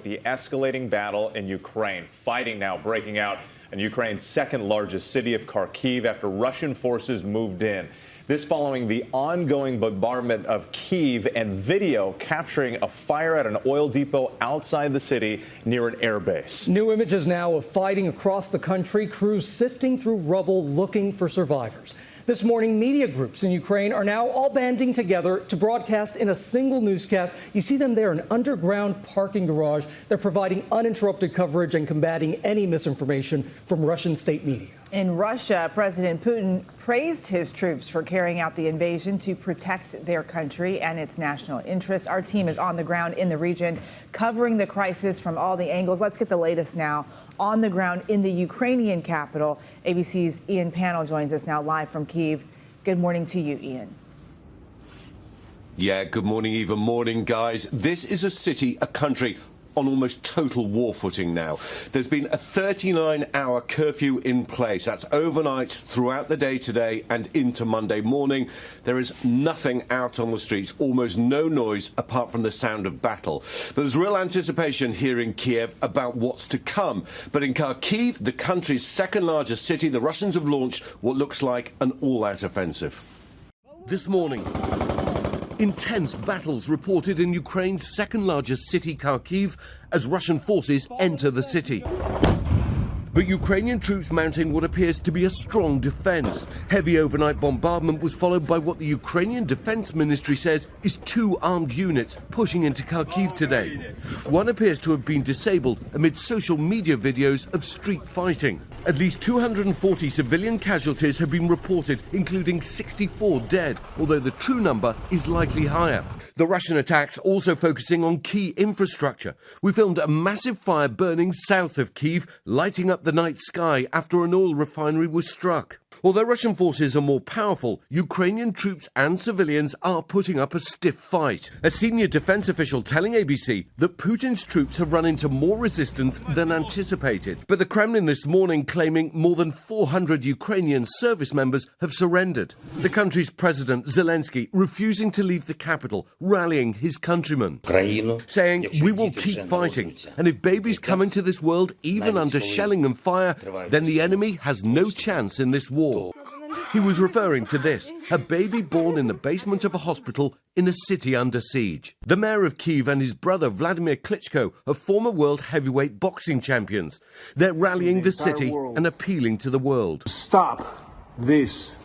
The escalating battle in Ukraine. Fighting now breaking out in Ukraine's second largest city of Kharkiv after Russian forces moved in. This following the ongoing bombardment of Kyiv and video capturing a fire at an oil depot outside the city near an airbase. New images now of fighting across the country, crews sifting through rubble looking for survivors. This morning, media groups in Ukraine are now all banding together to broadcast in a single newscast. You see them there in an underground parking garage. They're providing uninterrupted coverage and combating any misinformation from Russian state media. In Russia, President Putin praised his troops for carrying out the invasion to protect their country and its national interests. Our team is on the ground in the region, covering the crisis from all the angles. Let's get the latest now on the ground in the Ukrainian capital. ABC's Ian Pannell joins us now live from Kyiv. Good morning to you, Ian. Yeah, good morning, Eva. Morning, guys. This is a city, a country on almost total war footing now. There's been a 39-hour curfew in place. That's overnight, throughout the day today and into Monday morning. There is nothing out on the streets, almost no noise apart from the sound of battle. But there's real anticipation here in Kiev about what's to come. But in Kharkiv, the country's second largest city, the Russians have launched what looks like an all-out offensive. This morning, intense battles reported in Ukraine's second largest city, Kharkiv, as Russian forces enter the city. But Ukrainian troops mounting what appears to be a strong defense. Heavy overnight bombardment was followed by what the Ukrainian Defense Ministry says is 2 armed units pushing into Kharkiv today. One appears to have been disabled amid social media videos of street fighting. At least 240 civilian casualties have been reported, including 64 dead, although the true number is likely higher. The Russian attacks also focusing on key infrastructure. We filmed a massive fire burning south of Kyiv, lighting up the night sky after an oil refinery was struck. Although Russian forces are more powerful, Ukrainian troops and civilians are putting up a stiff fight. A senior defense official telling ABC that Putin's troops have run into more resistance than anticipated. But the Kremlin this morning claiming more than 400 Ukrainian service members have surrendered. The country's president, Zelensky, refusing to leave the capital, rallying his countrymen, saying, "We will keep fighting, and if babies come into this world, even under shelling and fire, then the enemy has no chance in this war." He was referring to this, a baby born in the basement of a hospital in a city under siege. The mayor of Kyiv and his brother Vladimir Klitschko are former world heavyweight boxing champions. They're rallying the city and appealing to the world. Stop this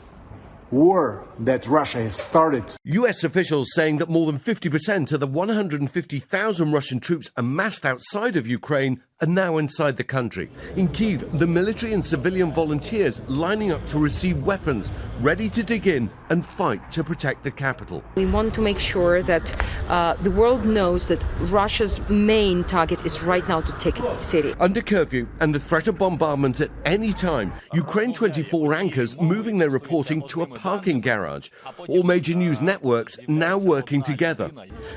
war that Russia has started. US officials saying that more than 50% of the 150,000 Russian troops amassed outside of Ukraine are now inside the country. In Kyiv, the military and civilian volunteers lining up to receive weapons, ready to dig in and fight to protect the capital. We want to make sure that the world knows that Russia's main target is right now to take the city. Under curfew and the threat of bombardment at any time, Ukraine 24 anchors moving their reporting to a parking garage. All major news networks now working together.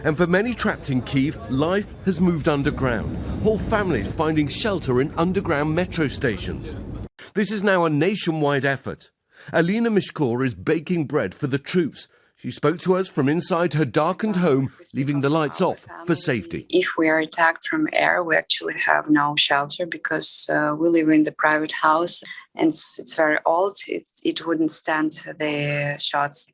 And for many trapped in Kyiv, life has moved underground. Whole families finding shelter in underground metro stations. This is now a nationwide effort. Alina Mishkor is baking bread for the troops. She spoke to us from inside her darkened home, leaving the lights off for safety. If we are attacked from air, we actually have no shelter because we live in the private house and it's very old. It wouldn't stand the shots.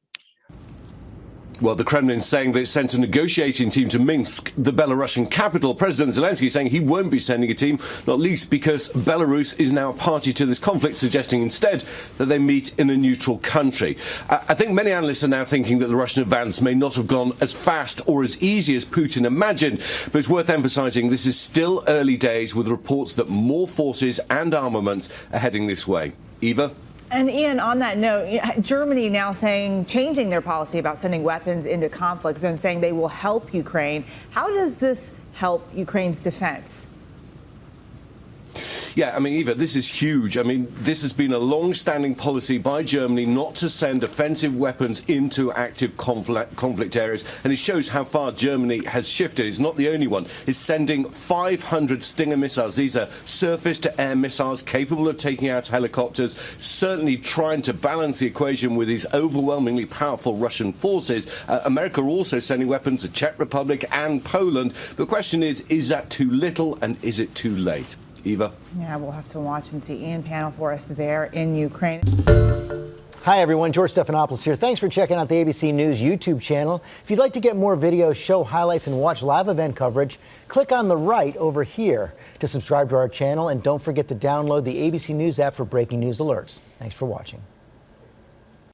Well, the Kremlin saying they sent a negotiating team to Minsk, the Belarusian capital. President Zelensky saying he won't be sending a team, not least because Belarus is now a party to this conflict, suggesting instead that they meet in a neutral country. I think many analysts are now thinking that the Russian advance may not have gone as fast or as easy as Putin imagined, but it's worth emphasising this is still early days with reports that more forces and armaments are heading this way. Eva? And Ian, on that note, Germany now changing their policy about sending weapons into conflict zones, saying they will help Ukraine. How does this help Ukraine's defense? Yeah, I mean, Eva, this is huge. I mean, this has been a long-standing policy by Germany not to send offensive weapons into active conflict areas, and it shows how far Germany has shifted. It's not the only one. It's sending 500 Stinger missiles. These are surface-to-air missiles capable of taking out helicopters, certainly trying to balance the equation with these overwhelmingly powerful Russian forces. America are also sending weapons to Czech Republic and Poland. The question is that too little and is it too late? Eva? Yeah, we'll have to watch and see. Ian Panel for us there in Ukraine. Hi, everyone. George Stephanopoulos here. Thanks for checking out the ABC News YouTube channel. If you'd like to get more videos, show highlights, and watch live event coverage, click on the right over here to subscribe to our channel. And don't forget to download the ABC News app for breaking news alerts. Thanks for watching.